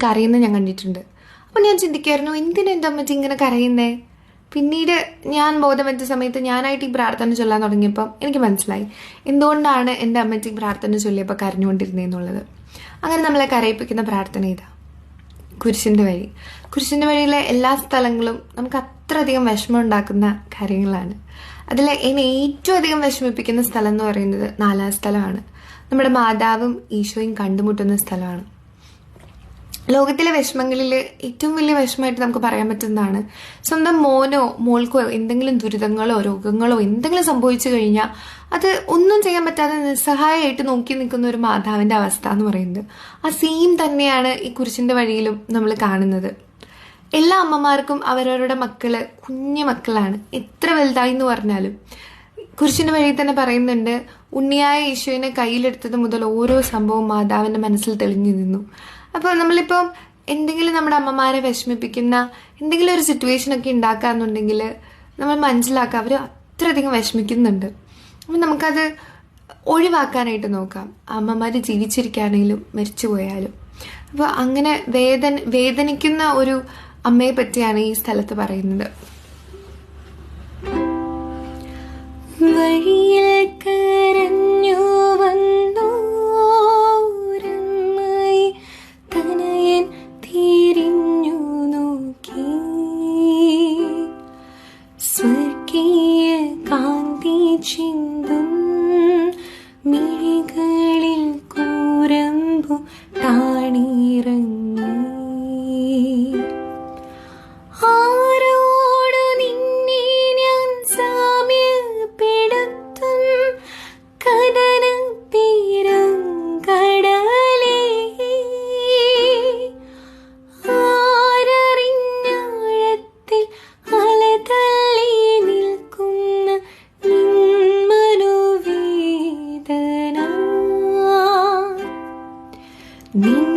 കരയുന്നത് ഞാൻ കണ്ടിട്ടുണ്ട്. അപ്പോൾ ഞാൻ ചിന്തിക്കായിരുന്നു, എന്തിനാ എൻ്റെ അമ്മച്ചി ഇങ്ങനെ കരയുന്നേ? പിന്നീട് ഞാൻ ബോധം വെച്ച സമയത്ത് ഞാനായിട്ട് ഈ പ്രാർത്ഥന ചൊല്ലാൻ തുടങ്ങിയപ്പം എനിക്ക് മനസ്സിലായി എന്തുകൊണ്ടാണ് എൻ്റെ അമ്മച്ചി പ്രാർത്ഥന ചൊല്ലിയപ്പോൾ കരഞ്ഞുകൊണ്ടിരുന്നതെന്നുള്ളത്. അങ്ങനെ നമ്മളെ കരയിപ്പിക്കുന്ന പ്രാർത്ഥന ഇതാ, കുരിശിൻ്റെ വഴി. കുരിശിൻ്റെ വഴിയിലെ എല്ലാ സ്ഥലങ്ങളും നമുക്ക് അത്രയധികം വിഷമം ഉണ്ടാക്കുന്ന കാര്യങ്ങളാണ്. അതിൽ എന്നെ ഏറ്റവും അധികം വിഷമിപ്പിക്കുന്ന സ്ഥലം എന്ന് പറയുന്നത് 4ാം സ്ഥലമാണ്. നമ്മുടെ മാതാവും ഈശോയും കണ്ടുമുട്ടുന്ന സ്ഥലമാണ്. ലോകത്തിലെ വിഷമങ്ങളിൽ ഏറ്റവും വലിയ വിഷമമായിട്ട് നമുക്ക് പറയാൻ പറ്റുന്നതാണ് സ്വന്തം മോനോ മോൾക്കോ എന്തെങ്കിലും ദുരിതങ്ങളോ രോഗങ്ങളോ എന്തെങ്കിലും സംഭവിച്ചു കഴിഞ്ഞാൽ അത് ഒന്നും ചെയ്യാൻ പറ്റാതെ നിസ്സഹായമായിട്ട് നോക്കി നിൽക്കുന്ന ഒരു മാതാവിൻ്റെ അവസ്ഥ എന്ന് പറയുന്നത്. ആ സെയിം തന്നെയാണ് ഈ കുരിശിൻ്റെ വഴിയിലും നമ്മൾ കാണുന്നത്. എല്ലാ അമ്മമാർക്കും അവരവരുടെ മക്കള് കുഞ്ഞു മക്കളാണ്, എത്ര വലുതായി എന്ന് പറഞ്ഞാലും. കുരിശിൻ്റെ വഴിയിൽ തന്നെ പറയുന്നുണ്ട്, ഉണ്ണിയായ ഈശോനെ കയ്യിലെടുത്തത് മുതൽ ഓരോ സംഭവവും മാതാവിൻ്റെ മനസ്സിൽ തെളിഞ്ഞു നിന്നു. അപ്പോൾ നമ്മളിപ്പോൾ എന്തെങ്കിലും നമ്മുടെ അമ്മമാരെ വിഷമിപ്പിക്കുന്ന എന്തെങ്കിലും ഒരു സിറ്റുവേഷനൊക്കെ ഉണ്ടാക്കാന്നുണ്ടെങ്കിൽ നമ്മൾ മനസ്സിലാക്കുക അവർ അത്രയധികം വിഷമിക്കുന്നുണ്ട്. അപ്പം നമുക്കത് ഒഴിവാക്കാനായിട്ട് നോക്കാം, അമ്മമാർ ജീവിച്ചിരിക്കുകയാണെങ്കിലും മരിച്ചു പോയാലും. അപ്പോൾ അങ്ങനെ വേദനിക്കുന്ന ഒരു അമ്മയെ പറ്റിയാണ് ഈ സ്ഥലത്ത് പറയുന്നത്. വഴിയിൽ കരഞ്ഞു വന്നോരമ്മായി തനയൻ തിരിഞ്ഞു നോക്കി, സ്വർഗീയ കാന്തി ചിന്തും മിഴികളിൽ കൂരമ്പു താണിറങ്ങി. ആരോടു നിന്നെ ഞാൻ സാമ്യപ്പെടുത്തും കഥന പേരങ്കടലേ, ആരറിഞ്ഞാഴത്തിൽ അലതള്ളി നിൽക്കുന്ന നിന്മനോവേദന, നിൻ